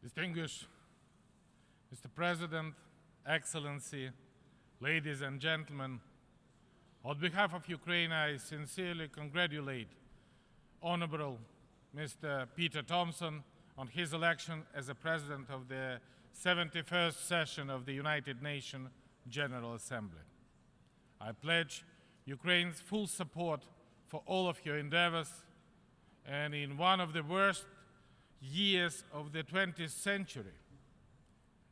Distinguished Mr. President, Excellency, ladies and gentlemen, on behalf of Ukraine, I sincerely congratulate Honorable Mr. Peter Thompson on his election as the President of the 71st session of the United Nations General Assembly. I pledge Ukraine's full support for all of your endeavors, and in one of the worst years of the 20th century,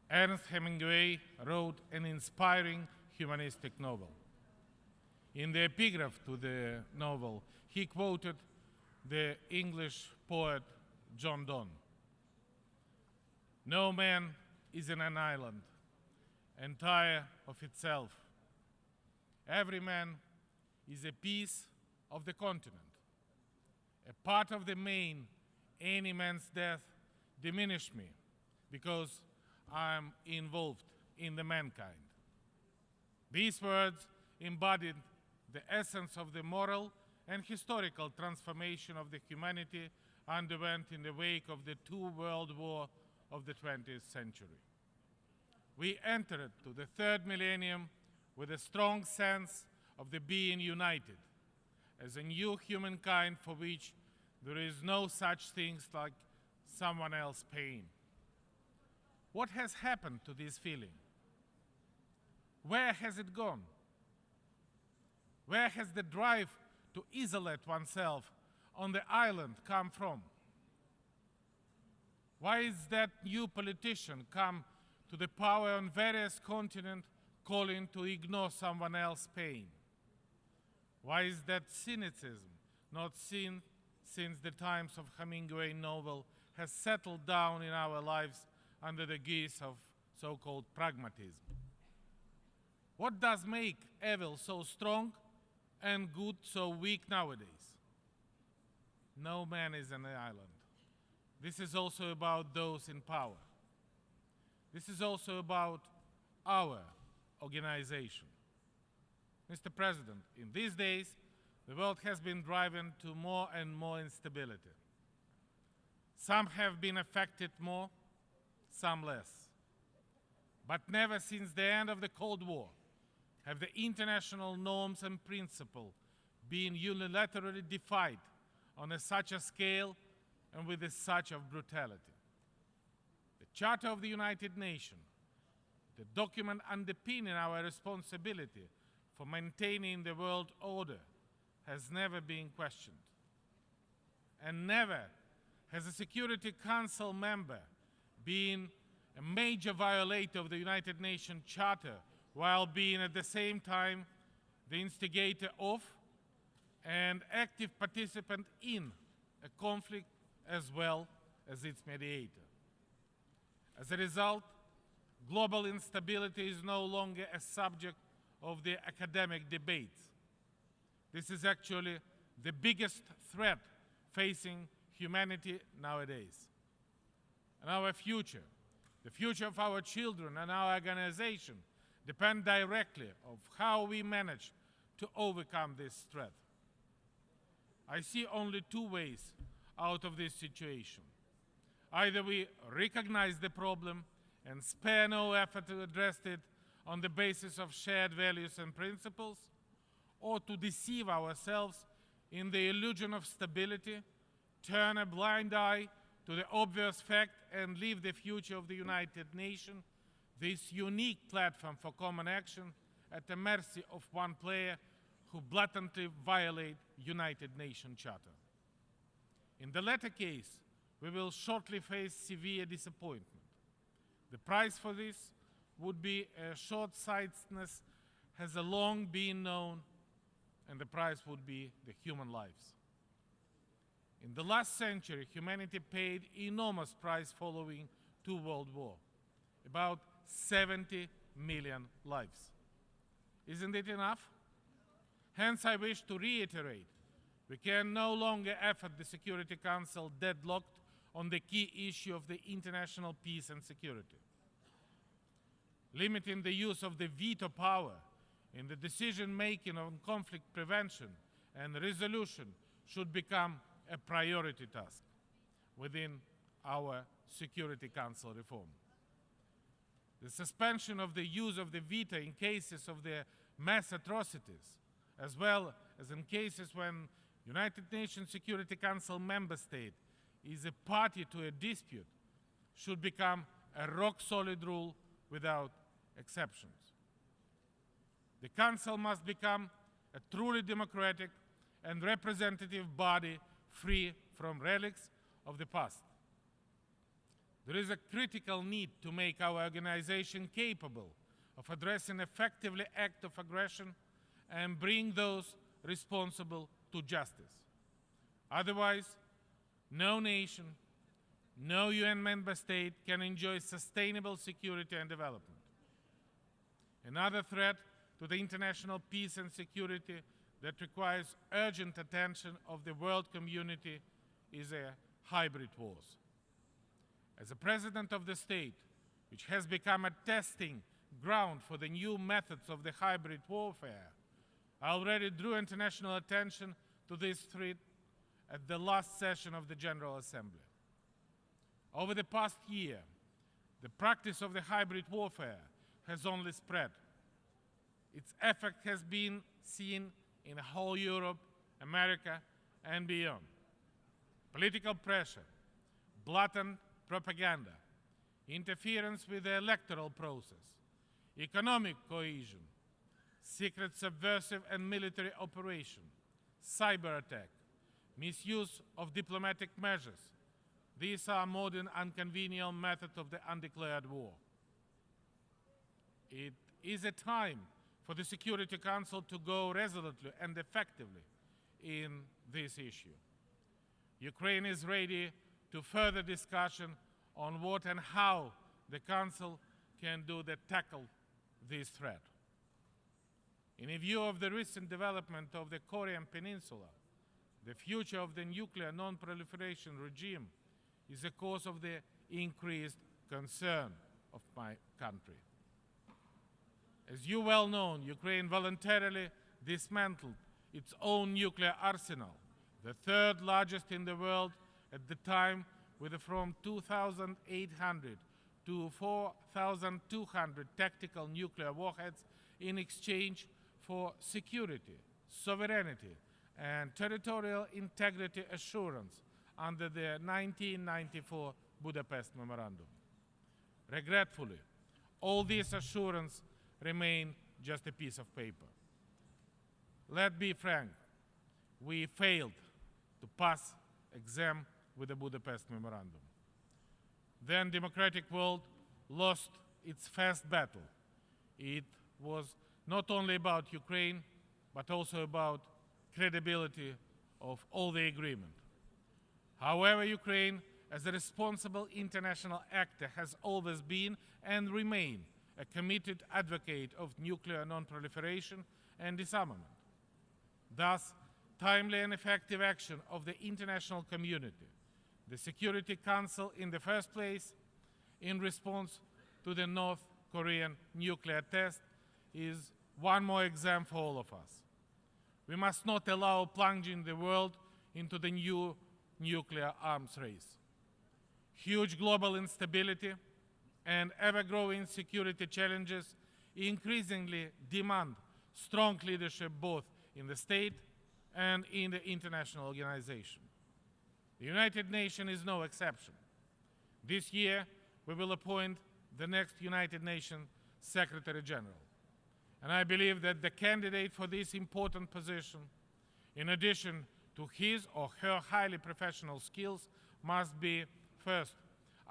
Ernest Hemingway wrote an inspiring humanistic novel. In the epigraph to the novel, he quoted the English poet John Donne. "No man is in an island, entire of itself. Every man is a piece of the continent. A part of the main, any man's death diminish me, because I am involved in the mankind." These words embodied the essence of the moral and historical transformation of the humanity underwent in the wake of the two world wars of the 20th century. We entered to the third millennium with a strong sense of the being united as a new humankind for which there is no such things like someone else's pain. What has happened to this feeling? Where has it gone? Where has the drive to isolate oneself on the island come from? Why is that new politician come to the power on various continents calling to ignore someone else's pain? Why is that cynicism not seen since the times of Hemingway novel has settled down in our lives under the guise of so-called pragmatism? What does make evil so strong and good so weak nowadays? No man is an island. This is also about those in power. This is also about our organization. Mr. President, in these days, the world has been driven to more and more instability. Some have been affected more, some less. But never since the end of the Cold War have the international norms and principles been unilaterally defied on such a scale and with such a brutality. The Charter of the United Nations, the document underpinning our responsibility for maintaining the world order, has never been questioned. And never has a Security Council member been a major violator of the United Nations Charter while being at the same time the instigator of and active participant in a conflict as well as its mediator. As a result, global instability is no longer a subject of the academic debates. This is actually the biggest threat facing humanity nowadays. And our future, the future of our children and our organization, depend directly on how we manage to overcome this threat. I see only two ways out of this situation. Either we recognize the problem and spare no effort to address it on the basis of shared values and principles, or to deceive ourselves in the illusion of stability, turn a blind eye to the obvious fact, and leave the future of the United Nations, this unique platform for common action, at the mercy of one player who blatantly violates United Nations Charter. In the latter case, we will shortly face severe disappointment. The price for this would be a short-sightedness has long been known, and the price would be the human lives. In the last century, humanity paid enormous price following two world wars, about 70 million lives. Isn't it enough? Hence, I wish to reiterate, we can no longer afford the Security Council deadlocked on the key issue of the international peace and security. Limiting the use of the veto power in the decision-making on conflict prevention and resolution should become a priority task within our Security Council reform. The suspension of the use of the veto in cases of the mass atrocities, as well as in cases when United Nations Security Council member state is a party to a dispute, should become a rock-solid rule without exceptions. The Council must become a truly democratic and representative body free from relics of the past. There is a critical need to make our organization capable of addressing effectively acts of aggression and bring those responsible to justice. Otherwise, no nation, no UN member state can enjoy sustainable security and development. Another threat to the international peace and security that requires urgent attention of the world community is a hybrid wars. As a president of the state, which has become a testing ground for the new methods of the hybrid warfare, I already drew international attention to this threat at the last session of the General Assembly. Over the past year, the practice of the hybrid warfare has only spread. Its effect has been seen in whole Europe, America, and beyond. Political pressure, blatant propaganda, interference with the electoral process, economic cohesion, secret subversive and military operation, cyber attack, misuse of diplomatic measures. These are modern unconventional methods of the undeclared war. It is a time for the Security Council to go resolutely and effectively in this issue. Ukraine is ready to further discussion on what and how the Council can do to tackle this threat. In view of the recent development of the Korean Peninsula, the future of the nuclear non-proliferation regime is a cause of the increased concern of my country. As you well know, Ukraine voluntarily dismantled its own nuclear arsenal, the third largest in the world at the time, with from 2,800 to 4,200 tactical nuclear warheads in exchange for security, sovereignty, and territorial integrity assurance under the 1994 Budapest Memorandum. Regretfully, all these assurances remain just a piece of paper. Let's be frank, we failed to pass exam with the Budapest Memorandum. Then democratic world lost its first battle. It was not only about Ukraine, but also about credibility of all the agreement. However, Ukraine, as a responsible international actor, has always been and remain a committed advocate of nuclear non-proliferation and disarmament. Thus, timely and effective action of the international community, the Security Council in the first place, in response to the North Korean nuclear test, is one more example for all of us. We must not allow plunging the world into the new nuclear arms race. Huge global instability and ever-growing security challenges increasingly demand strong leadership both in the state and in the international organization. The United Nations is no exception. This year, we will appoint the next United Nations Secretary General. And I believe that the candidate for this important position, in addition to his or her highly professional skills, must be, first,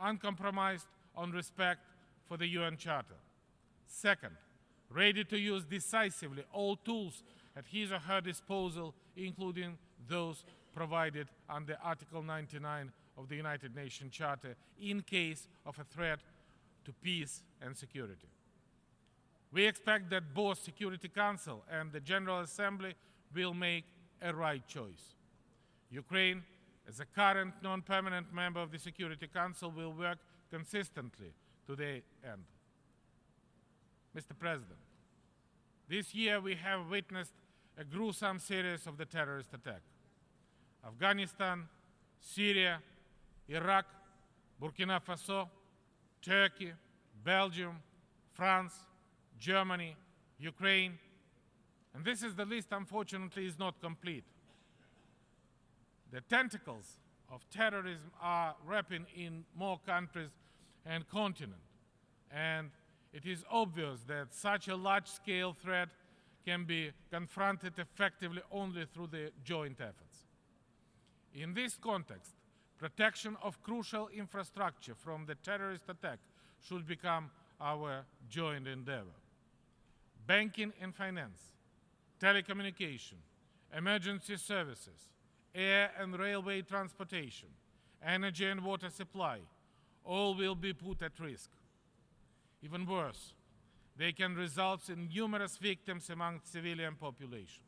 uncompromised on respect for the UN Charter. Second, ready to use decisively all tools at his or her disposal, including those provided under Article 99 of the United Nations Charter in case of a threat to peace and security. We expect that both Security Council and the General Assembly will make a right choice. Ukraine, as a current non-permanent member of the Security Council, will work consistently to the end. Mr. President, this year we have witnessed a gruesome series of the terrorist attacks. Afghanistan, Syria, Iraq, Burkina Faso, Turkey, Belgium, France, Germany, Ukraine, and this is the list, unfortunately, is not complete. The tentacles of terrorism are wrapping in more countries and continents, and it is obvious that such a large-scale threat can be confronted effectively only through the joint efforts. In this context, protection of crucial infrastructure from the terrorist attack should become our joint endeavor. Banking and finance, telecommunication, emergency services, air and railway transportation, energy and water supply, all will be put at risk. Even worse, they can result in numerous victims among civilian population.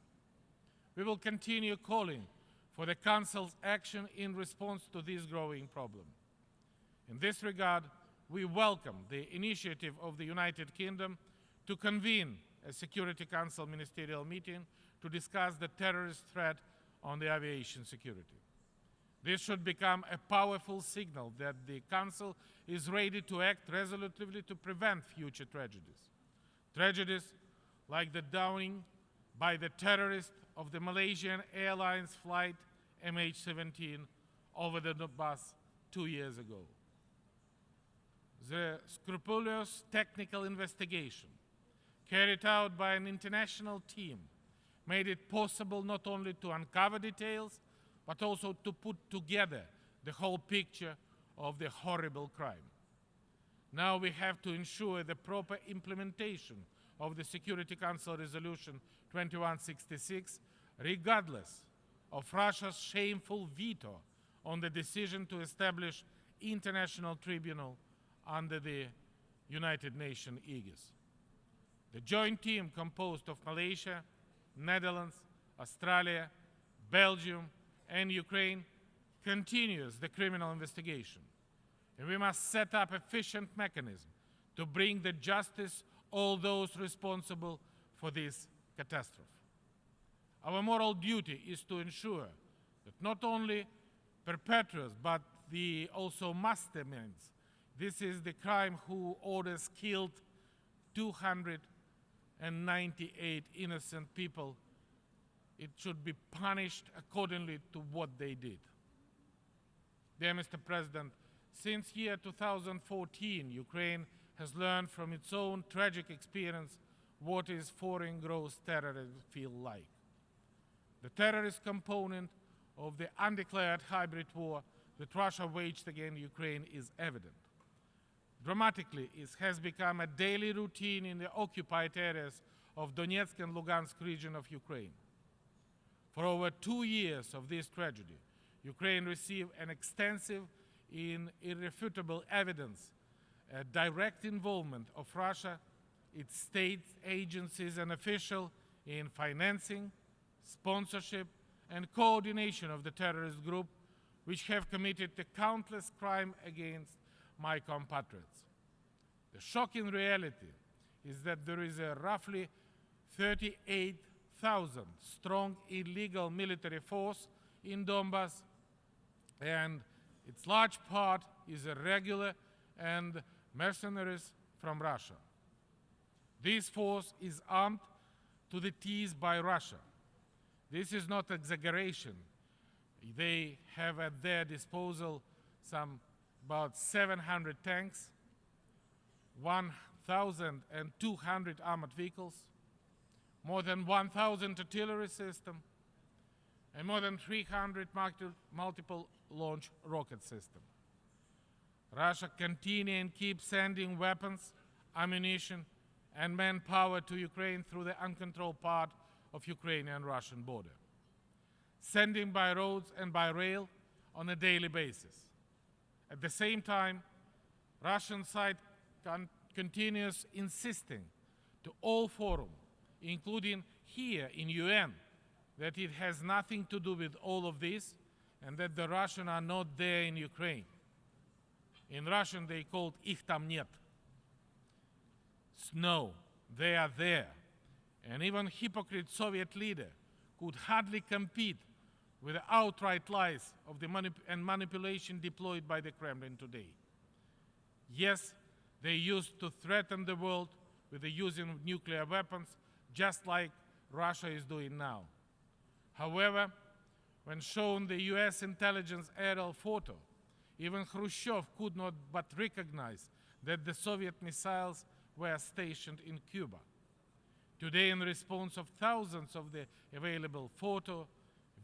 We will continue calling for the Council's action in response to this growing problem. In this regard, we welcome the initiative of the United Kingdom to convene a Security Council ministerial meeting to discuss the terrorist threat on the aviation security. This should become a powerful signal that the Council is ready to act resolutely to prevent future tragedies. Tragedies like the downing by the terrorists of the Malaysian Airlines flight MH17 over the Donbass 2 years ago. The scrupulous technical investigation carried out by an international team made it possible not only to uncover details, but also to put together the whole picture of the horrible crime. Now we have to ensure the proper implementation of the Security Council Resolution 2166, regardless of Russia's shameful veto on the decision to establish international tribunal under the United Nations aegis. The joint team composed of Malaysia, Netherlands, Australia, Belgium, and Ukraine continues the criminal investigation. And we must set up efficient mechanisms to bring to justice all those responsible for this catastrophe. Our moral duty is to ensure that not only perpetrators, but the also masterminds, this is the crime who orders killed 298 innocent people, it should be punished accordingly to what they did. Dear Mr. President, since year 2014, Ukraine has learned from its own tragic experience what is foreign gross terrorism feel like. The terrorist component of the undeclared hybrid war that Russia waged against Ukraine is evident. Dramatically, it has become a daily routine in the occupied areas of Donetsk and Lugansk region of Ukraine. For over 2 years of this tragedy, Ukraine received an extensive and irrefutable evidence, a direct involvement of Russia, its state agencies and officials in financing, sponsorship, and coordination of the terrorist group, which have committed the countless crimes against my compatriots. The shocking reality is that there is a roughly 38,000 strong illegal military force in Donbass, and its large part is irregular and mercenaries from Russia. This force is armed to the teeth by Russia. This is not exaggeration. They have at their disposal about 700 tanks, 1,200 armored vehicles, more than 1,000 artillery systems, and more than 300 multiple launch rocket systems. Russia continues and keeps sending weapons, ammunition, and manpower to Ukraine through the uncontrolled part of Ukrainian-Russian border, sending by roads and by rail on a daily basis. At the same time, Russian side continues insisting to all forums, including here in UN, that it has nothing to do with all of this and that the Russians are not there in Ukraine. In Russian, they called "их там нет." No, they are there. And even hypocrite Soviet leader could hardly compete with the outright lies of the manipulation deployed by the Kremlin today. Yes, they used to threaten the world with the using of nuclear weapons, just like Russia is doing now. However, when shown the US intelligence aerial photo, even Khrushchev could not but recognize that the Soviet missiles were stationed in Cuba. Today, in response of thousands of the available photo,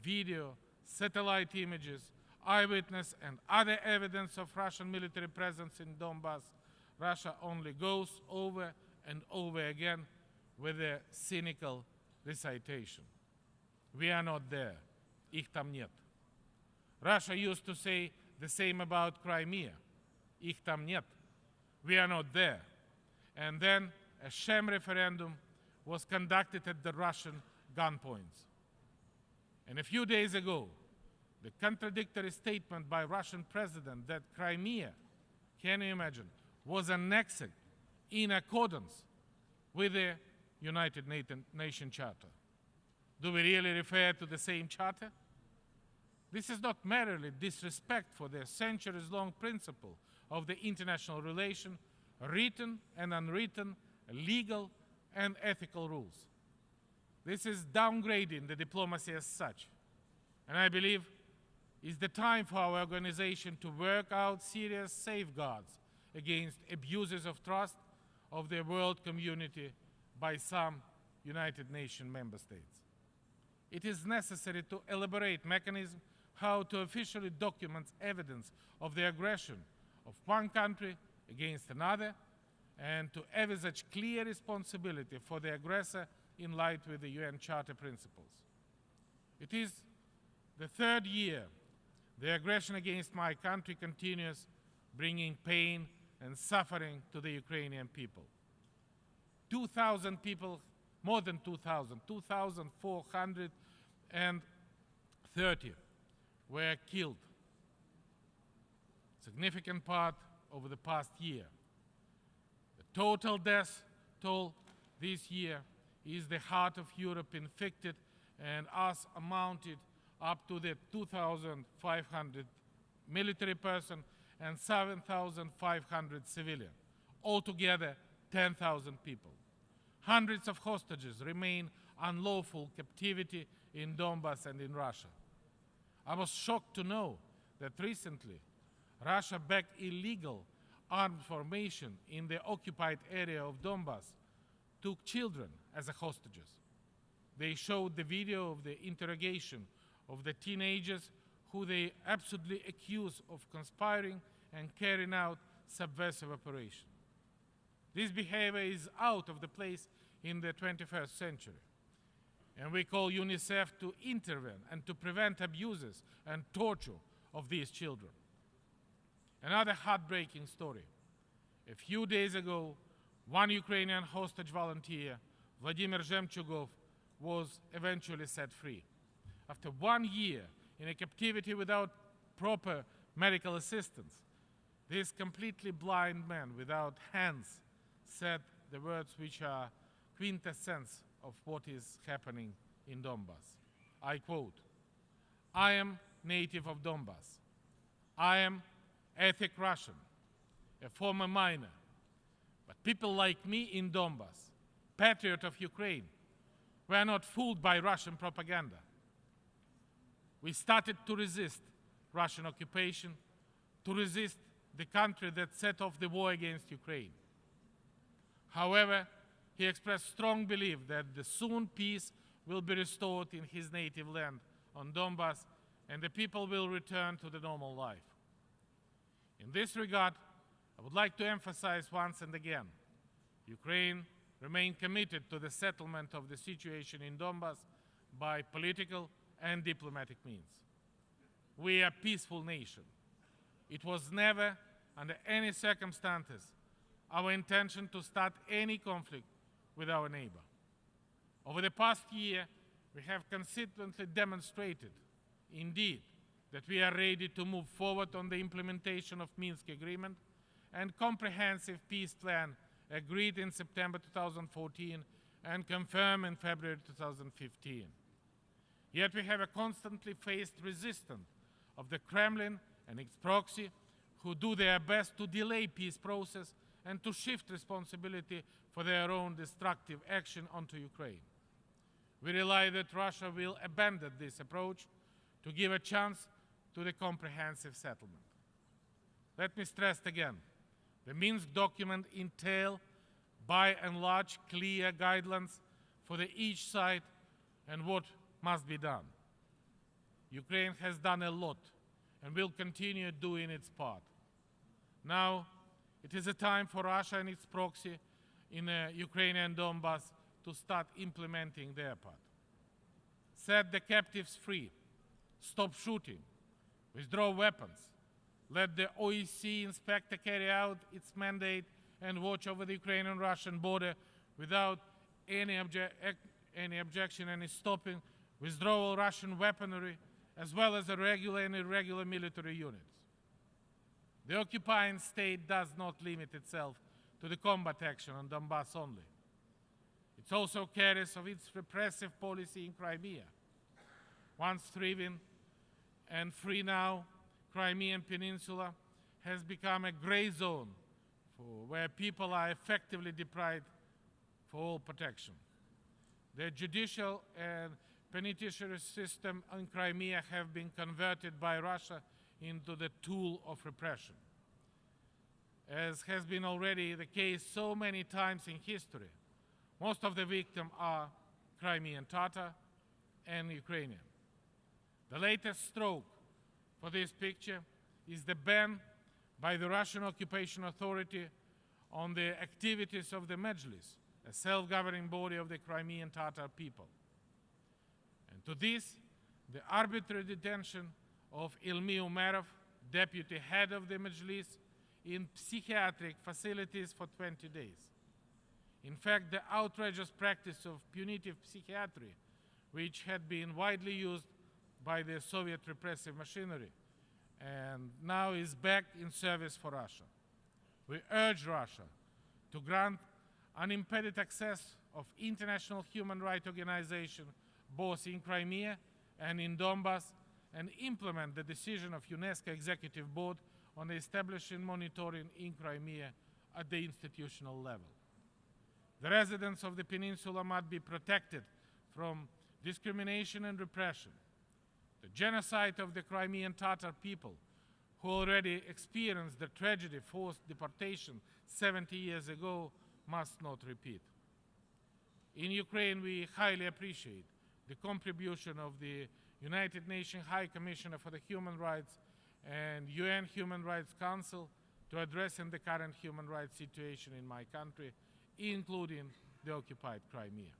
video, satellite images, eyewitness, and other evidence of Russian military presence in Donbass, Russia only goes over and over again with a cynical recitation. We are not there. Их там нет. Russia used to say the same about Crimea. Их там нет. We are not there. And then a sham referendum was conducted at the Russian gunpoints. And a few days ago, the contradictory statement by Russian president that Crimea, can you imagine, was annexed in accordance with the United Nations Charter. Do we really refer to the same charter? This is not merely disrespect for the centuries-long principle of the international relation, written and unwritten, legal and ethical rules. This is downgrading the diplomacy as such. And I believe it's the time for our organization to work out serious safeguards against abuses of trust of the world community by some United Nations member states. It is necessary to elaborate mechanisms how to officially document evidence of the aggression of one country against another, and to envisage clear responsibility for the aggressor in light with the UN Charter principles. It is the third year the aggression against my country continues, bringing pain and suffering to the Ukrainian people. 2,000 people, more than 2,000, 2,430 were killed. Significant part over the past year. The total death toll this year is the heart of Europe infected and has amounted up to the 2,500 military persons and 7,500 civilians. Altogether, 10,000 people. Hundreds of hostages remain unlawful captivity in Donbass and in Russia. I was shocked to know that recently Russia backed illegal armed formation in the occupied area of Donbass, took children as hostages. They showed the video of the interrogation of the teenagers who they absolutely accuse of conspiring and carrying out subversive operations. This behavior is out of the place in the 21st century. And we call UNICEF to intervene and to prevent abuses and torture of these children. Another heartbreaking story. A few days ago, one Ukrainian hostage volunteer, Vladimir Zhemchugov, was eventually set free. After 1 year in a captivity without proper medical assistance, this completely blind man without hands said the words which are quintessence of what is happening in Donbass. I quote, "I am native of Donbass. I am ethnic Russian, a former miner. But people like me in Donbass, patriot of Ukraine, were not fooled by Russian propaganda. We started to resist Russian occupation, to resist the country that set off the war against Ukraine. However, he expressed strong belief that the soon peace will be restored in his native land on Donbass, and the people will return to the normal life. In this regard, I would like to emphasize once and again, Ukraine remains committed to the settlement of the situation in Donbass by political and diplomatic means. We are a peaceful nation. It was never, under any circumstances, our intention to start any conflict with our neighbor. Over the past year, we have consistently demonstrated, indeed, that we are ready to move forward on the implementation of Minsk Agreement and comprehensive peace plan agreed in September 2014 and confirmed in February 2015. Yet we have constantly faced resistance of the Kremlin and its proxy, who do their best to delay peace process and to shift responsibility for their own destructive action onto Ukraine. We rely that Russia will abandon this approach to give a chance to the comprehensive settlement. Let me stress again, the Minsk document entails, by and large, clear guidelines for each side and what must be done. Ukraine has done a lot and will continue doing its part. Now, it is a time for Russia and its proxy in Ukrainian Donbass to start implementing their part. Set the captives free, stop shooting, withdraw weapons, let the OEC inspector carry out its mandate and watch over the Ukrainian-Russian border without any objection and stopping withdrawal Russian weaponry as well as the regular and irregular military units. The occupying state does not limit itself to the combat action on Donbass only. It also carries of its repressive policy in Crimea. Once thriving and free now, Crimean Peninsula has become a gray zone where people are effectively deprived for all protection. The judicial and penitentiary system in Crimea have been converted by Russia into the tool of repression. As has been already the case so many times in history, most of the victims are Crimean Tatar and Ukrainian. The latest stroke for this picture is the ban by the Russian occupation authority on the activities of the Mejlis, a self-governing body of the Crimean Tatar people. And to this, the arbitrary detention of Ilmi Umerov, deputy head of the Mejlis, in psychiatric facilities for 20 days. In fact, the outrageous practice of punitive psychiatry, which had been widely used by the Soviet repressive machinery, and now is back in service for Russia. We urge Russia to grant unimpeded access of international human rights organizations both in Crimea and in Donbass, and implement the decision of UNESCO Executive Board on establishing monitoring in Crimea at the institutional level. The residents of the peninsula must be protected from discrimination and repression. The genocide of the Crimean Tatar people, who already experienced the tragedy of forced deportation 70 years ago, must not repeat. In Ukraine, we highly appreciate the contribution of the United Nations High Commissioner for the Human Rights and UN Human Rights Council to addressing the current human rights situation in my country, including the occupied Crimea.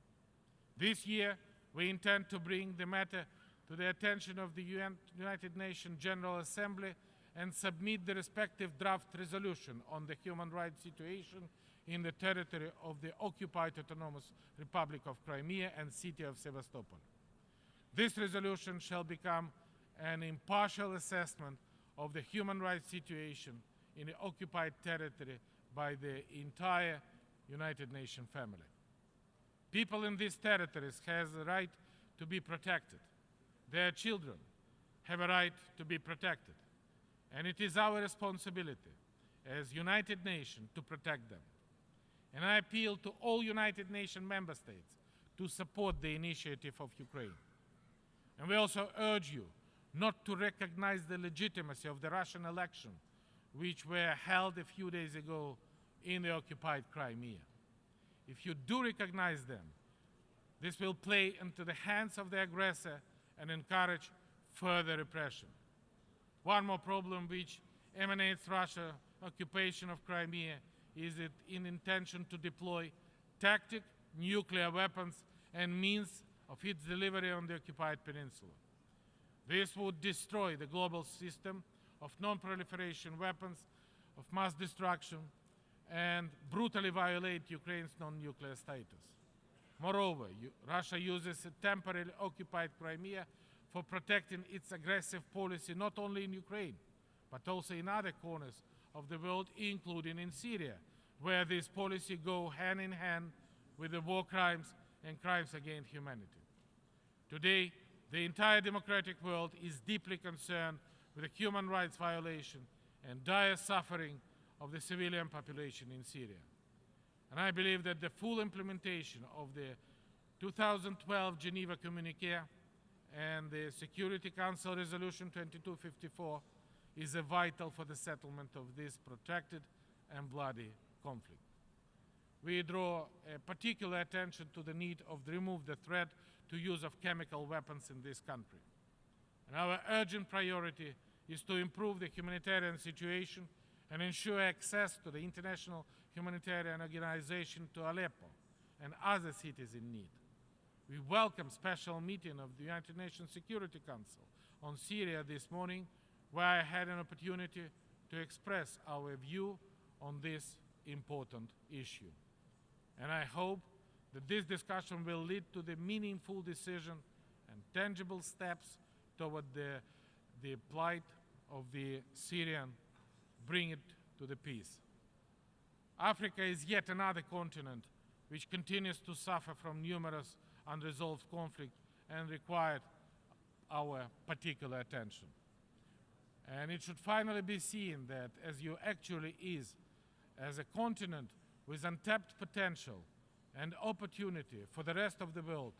This year, we intend to bring the matter to the attention of the United Nations General Assembly and submit the respective draft resolution on the human rights situation in the territory of the occupied Autonomous Republic of Crimea and city of Sevastopol. This resolution shall become an impartial assessment of the human rights situation in the occupied territory by the entire United Nations family. People in these territories have the right to be protected. Their children have a right to be protected. And it is our responsibility as United Nations to protect them. And I appeal to all United Nations member states to support the initiative of Ukraine. And we also urge you not to recognize the legitimacy of the Russian election, which were held a few days ago in the occupied Crimea. If you do recognize them, this will play into the hands of the aggressor and encourage further repression. One more problem which emanates Russia's occupation of Crimea is it in intention to deploy tactical nuclear weapons and means of its delivery on the occupied peninsula. This would destroy the global system of non-proliferation weapons of mass destruction and brutally violate Ukraine's non-nuclear status. Moreover, Russia uses a temporarily occupied Crimea for protecting its aggressive policy not only in Ukraine, but also in other corners of the world, including in Syria, where this policy goes hand in hand with the war crimes and crimes against humanity. Today, the entire democratic world is deeply concerned with the human rights violation and dire suffering of the civilian population in Syria. And I believe that the full implementation of the 2012 Geneva Communiqué and the Security Council Resolution 2254 is vital for the settlement of this protracted and bloody conflict. We draw particular attention to the need to remove the threat to use of chemical weapons in this country. And our urgent priority is to improve the humanitarian situation and ensure access to the international humanitarian organization to Aleppo and other cities in need. We welcome special meeting of the United Nations Security Council on Syria this morning, where I had an opportunity to express our view on this important issue. And I hope that this discussion will lead to the meaningful decision and tangible steps toward the plight of the Syrian, bring it to the peace. Africa is yet another continent which continues to suffer from numerous unresolved conflicts and required our particular attention. And it should finally be seen that as you actually is, as a continent with untapped potential and opportunity for the rest of the world,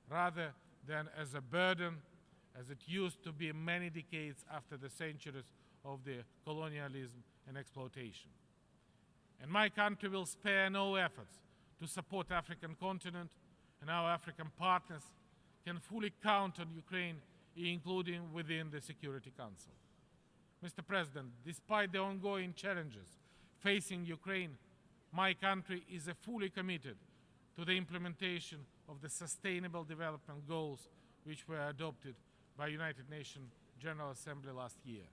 rather than as a burden as it used to be many decades after the centuries of the colonialism and exploitation. And my country will spare no efforts to support African continent, and our African partners can fully count on Ukraine, including within the Security Council. Mr. President, despite the ongoing challenges facing Ukraine, my country is fully committed to the implementation of the Sustainable Development Goals which were adopted by United Nations General Assembly last year.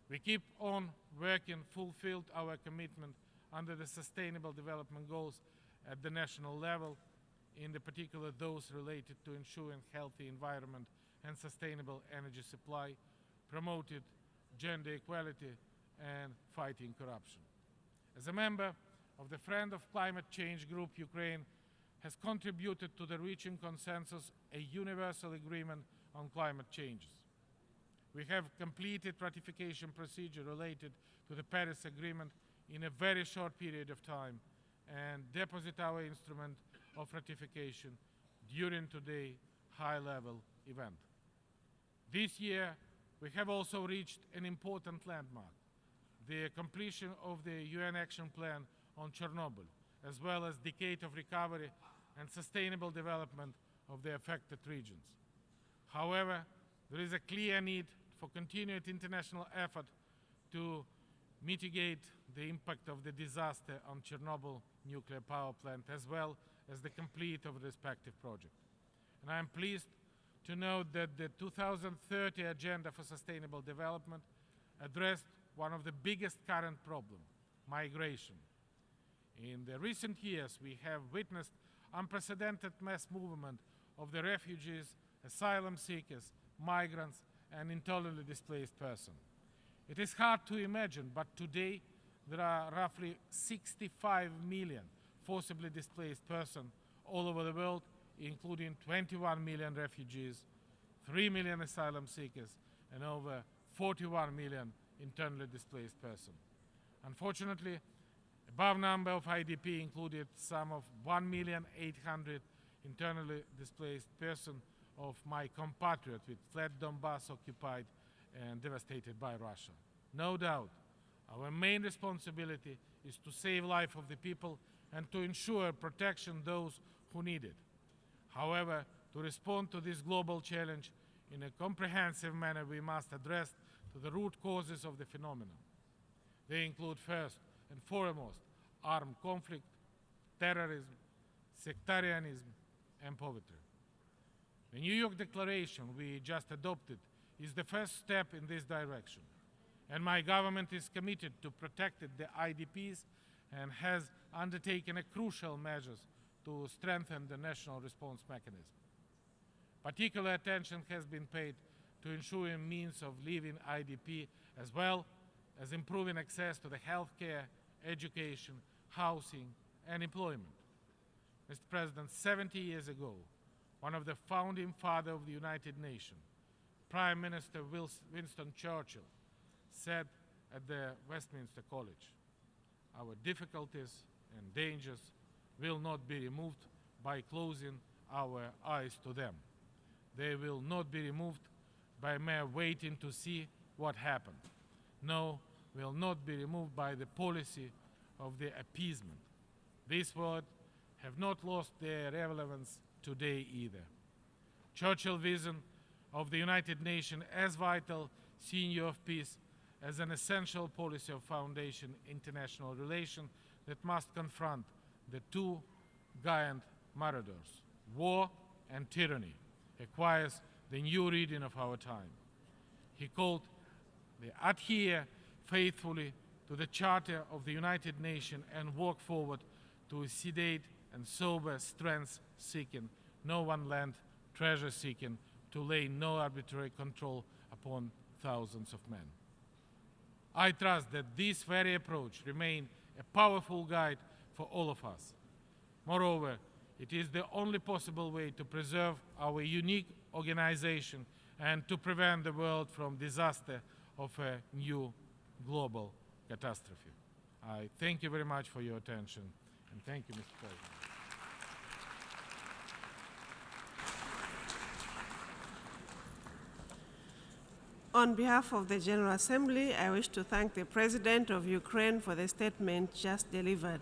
We keep on working, fulfilled our commitment under the Sustainable Development Goals at the national level, in particular those related to ensuring healthy environment and sustainable energy supply, promoted gender equality, and fighting corruption. As a member of the Friend of Climate Change Group, Ukraine has contributed to the reaching consensus, a universal agreement on climate changes. We have completed ratification procedure related to the Paris Agreement in a very short period of time and deposit our instrument of ratification during today's high-level event. This year, we have also reached an important landmark, the completion of the UN Action Plan on Chernobyl, as well as decade of recovery and sustainable development of the affected regions. However, there is a clear need for continued international effort to mitigate the impact of the disaster on Chernobyl nuclear power plant, as well as the complete of the respective project. And I am pleased to note that the 2030 Agenda for Sustainable Development addressed one of the biggest current problems, migration. In the recent years, we have witnessed unprecedented mass movement of the refugees, asylum seekers, migrants, and internally displaced persons. It is hard to imagine, but today there are roughly 65 million forcibly displaced persons all over the world, including 21 million refugees, 3 million asylum seekers, and over 41 million internally displaced persons. Unfortunately, above number of IDP included some of 1,800,000 internally displaced persons of my compatriots with fled Donbass occupied and devastated by Russia. No doubt, our main responsibility is to save life of the people and to ensure protection those who need it. However, to respond to this global challenge in a comprehensive manner, we must address the root causes of the phenomenon. They include first and foremost armed conflict, terrorism, sectarianism, and poverty. The New York Declaration we just adopted is the first step in this direction, and my government is committed to protecting the IDPs and has undertaken crucial measures to strengthen the national response mechanism. Particular attention has been paid to ensuring means of living IDP, as well as improving access to the healthcare, education, housing, and employment. Mr. President, 70 years ago, one of the founding fathers of the United Nations, Prime Minister Winston Churchill, said, at the Westminster College. Our difficulties and dangers will not be removed by closing our eyes to them. They will not be removed by mere waiting to see what happened. No, will not be removed by the policy of the appeasement. These words have not lost their relevance today either. Churchill's vision of the United Nations as vital sinew of peace, as an essential policy of foundation international relations that must confront the two giant marauders, war and tyranny, requires the new reading of our time. He called the adhere faithfully to the Charter of the United Nations and walk forward to a sedate and sober strength-seeking, no one land treasure-seeking, to lay no arbitrary control upon thousands of men. I trust that this very approach remains a powerful guide for all of us. Moreover, it is the only possible way to preserve our unique organization and to prevent the world from disaster of a new global catastrophe. I thank you very much for your attention, and thank you, Mr. President. On behalf of the General Assembly, I wish to thank the President of Ukraine for the statement just delivered.